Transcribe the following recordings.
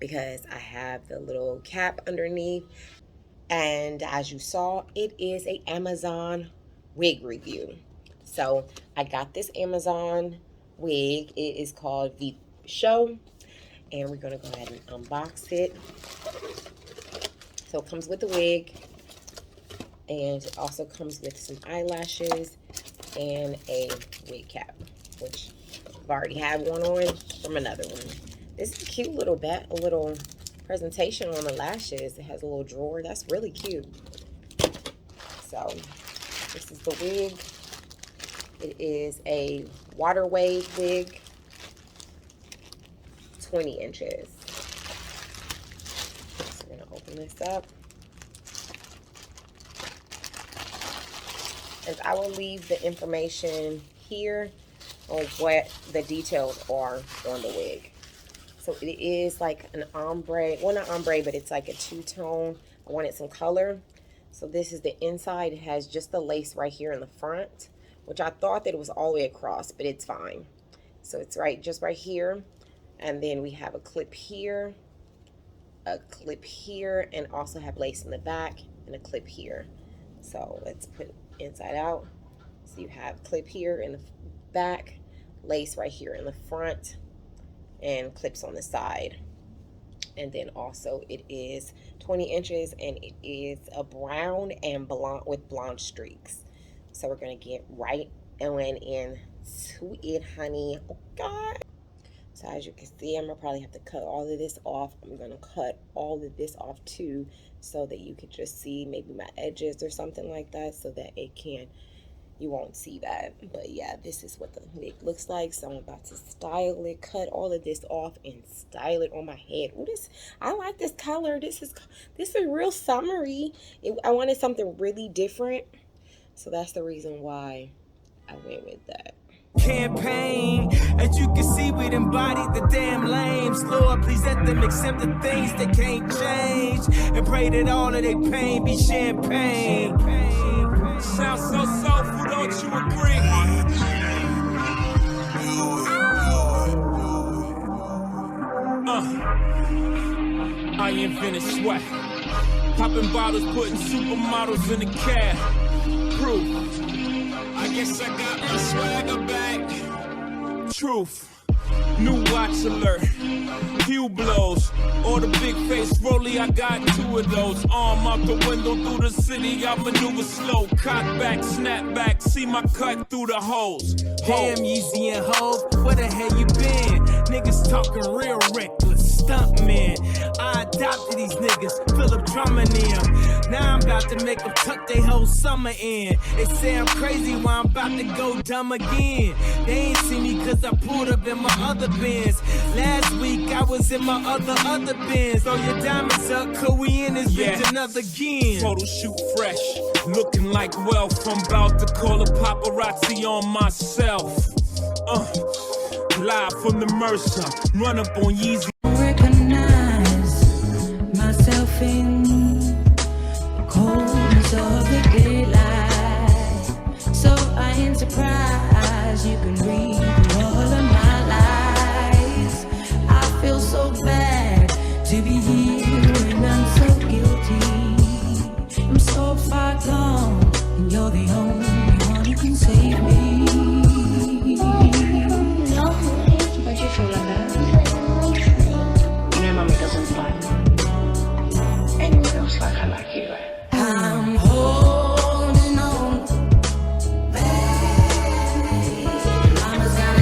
because I have the little cap underneath. And as you saw, it is a Amazon wig review. So I got this Amazon wig. It is called the Show, and we're gonna go ahead and unbox it. So it comes with the wig, and it also comes with some eyelashes and a wig cap, which I've already had one on from another one. This is a cute little presentation on the lashes. It has a little drawer. That's really cute. So this is the wig. It is a water wave wig, 20 inches. So we're gonna open this up. And I will leave the information here on what the details are on the wig. So it is like an ombre, well not ombre, but it's like a two-tone. I wanted some color. So this is the inside. It has just the lace right here in the front, which I thought that it was all the way across, but it's fine. So it's just right here. And then we have a clip here, and also have lace in the back and a clip here. So let's put it inside out. So you have clip here in the back, lace right here in the front, and clips on the side. And then also it is 20 inches, and it is a brown and blonde with blonde streaks. So we're gonna get right and went into it, honey. Oh God. So as you can see, I'm gonna probably have to cut all of this off. I'm gonna cut all of this off too, so that you could just see maybe my edges or something like that, so that you won't see that. But yeah, this is what the wig looks like. So I'm about to style it, cut all of this off and style it on my head. Ooh, I like this color. This is real summery. I wanted something really different, so that's the reason why I went with that. Campaign, as you can see, we embodied the damn lames. Lord, please let them accept the things they can't change, and pray that all of their pain be champagne. Sounds so soulful, don't you agree? I invented sweat, popping bottles, putting supermodels in the cab. Proof. I guess I got my swagger back. Truth. New watch alert. Few blows. Or the big face rollie, I got 2 of those. Arm out the window through the city, I maneuver slow. Cock back, snap back, see my cut through the holes. Damn, Yeezy and Hov, where the hell you been? Niggas talking real reckless, stuntmen. I adopted these niggas, Philip Drummond them. Now I'm about to make them tuck they whole summer in. They say I'm crazy while I'm about to go dumb again. They ain't see me cause I pulled up in my other Benz. Last week I was in my other Benz. Throw your diamonds up, cause we in this bitch another again. Photo shoot fresh, looking like wealth. I'm about to call a paparazzi on myself. Live from the Mercer, run up on Yeezy. Recognize myself in the coldness of the daylight. So I ain't surprised you can read through all of my lies. I feel so bad to be here and I'm so guilty. I'm so far gone, and you're the only one who can save me. Why'd you feel like that? You know Mummy doesn't like anyone else like I like you, right? I'm holding on, babe. Mama's got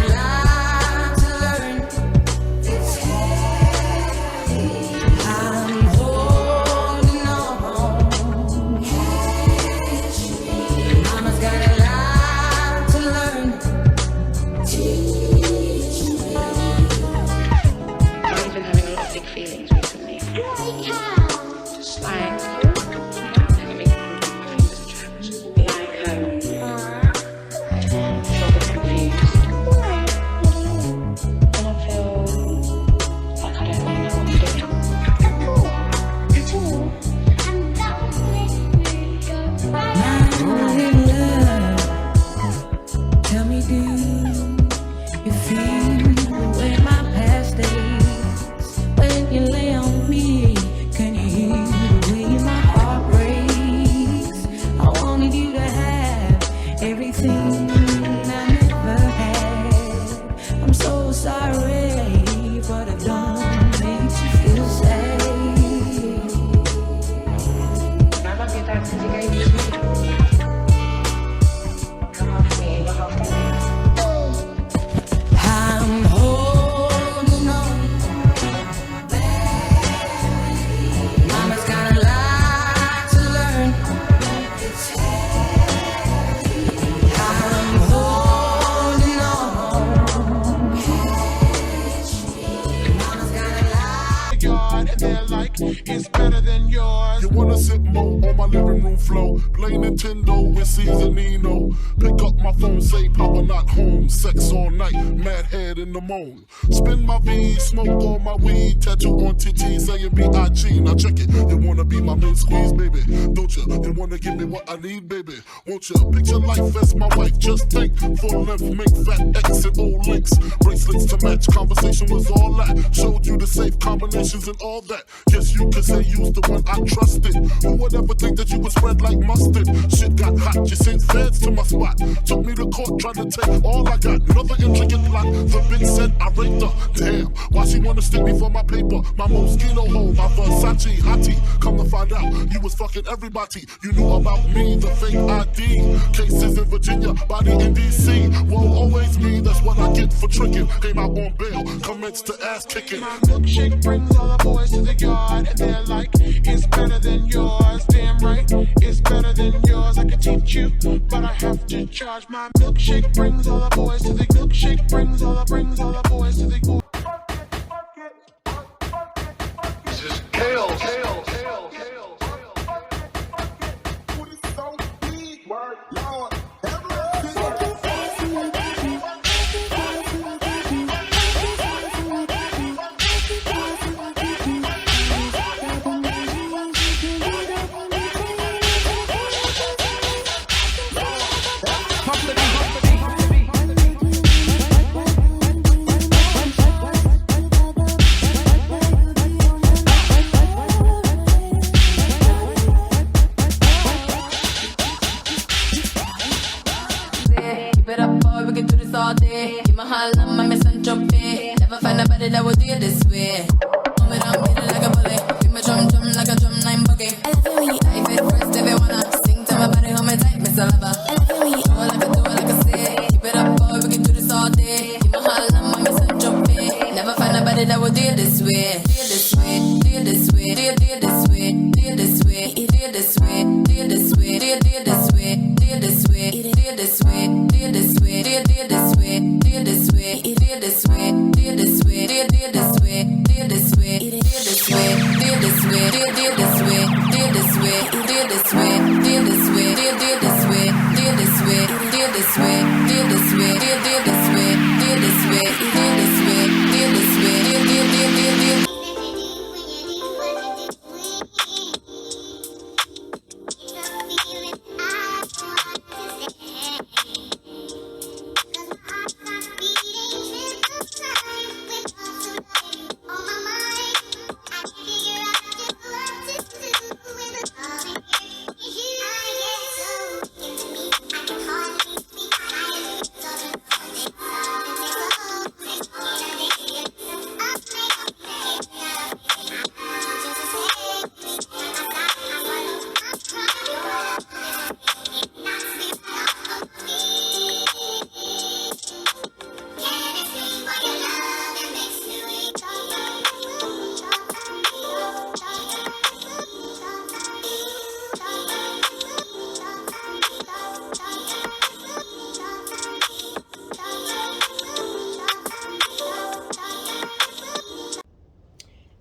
is better than yours. You wanna sit more on my living room floor, play Nintendo with Seasonino. Pick up my phone, say Papa not home. Sex all night, mad head in the moan. Spin my V, smoke on my weed, tattoo on TT saying B.I.G. Now check it, you wanna be my main squeeze, baby, don't you? You wanna give me what I need, baby, won't you? Picture life as my wife, just think. Full length, make fat X and old links. Bracelets to match, conversation was all that. Showed you the safe combinations and all that. Guess you could say you's the one I trusted. Who would ever think that you would spread like mustard? Shit got hot, you sent feds to my spot. Took me to court, tried to take all I got. Another intricate plot, the bitch said I raped her. Damn, why she wanna stick me for my paper? My Moschino hole, my Versace hottie. Come to find out, you was fucking everybody. You knew about me, the fake ID. Cases in Virginia, body in DC. Won't always me, that's what I get for tricking. Came out on bail, commenced to ass kicking. My milkshake brings all the boys to the yard, and they're like, it's better than yours. Damn right, it's better than yours. I can teach you, but I have to charge. My milkshake brings all the boys to the milkshake brings all the boys to the. This is chaos. That will do it this way. Move it on, beat it like a bullet. Beat my drum like a drum 9 boogie. I love it when you dive it first if you wanna. Sing to my body, hold me tight, Miss Lover. I love it when you do it like I say. Keep it up, boy, we can do this all day. Keep my heart on my miss and jump in. Never find nobody that will do it this way. Do it this way, do it this way, do it this way, do it this way, do it this way, do it this way, do it this way, do it this way, do it this way, do it this way, do it this way, do it this way, do it this way, do it this way.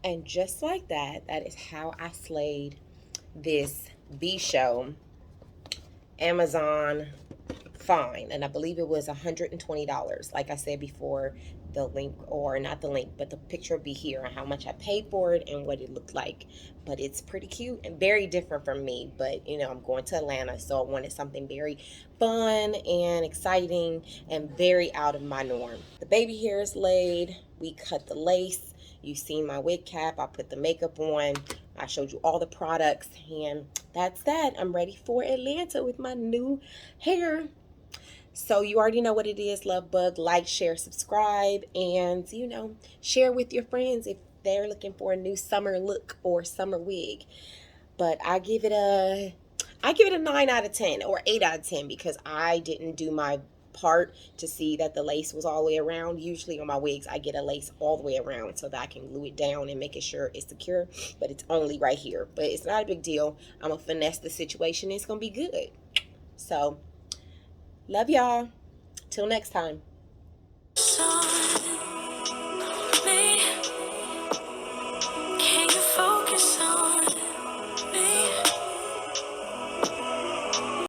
And just like that, that is how I slayed this B-Show Amazon find. And I believe it was $120. Like I said before, the link, or not the link, but the picture will be here on how much I paid for it and what it looked like. But it's pretty cute and very different from me. But, you know, I'm going to Atlanta, so I wanted something very fun and exciting and very out of my norm. The baby hair is laid. We cut the lace. You've seen my wig cap. I put the makeup on. I showed you all the products. And that's that. I'm ready for Atlanta with my new hair. So you already know what it is. Love bug, like, share, subscribe. And, you know, share with your friends if they're looking for a new summer look or summer wig. But I give it a 9 out of 10 or 8 out of 10 because I didn't do my part to see that the lace was all the way around. Usually on my wigs I get a lace all the way around so that I can glue it down and make it sure it's secure, but it's only right here. But it's not a big deal. I'm gonna finesse the situation. It's gonna be good. So love y'all till next time.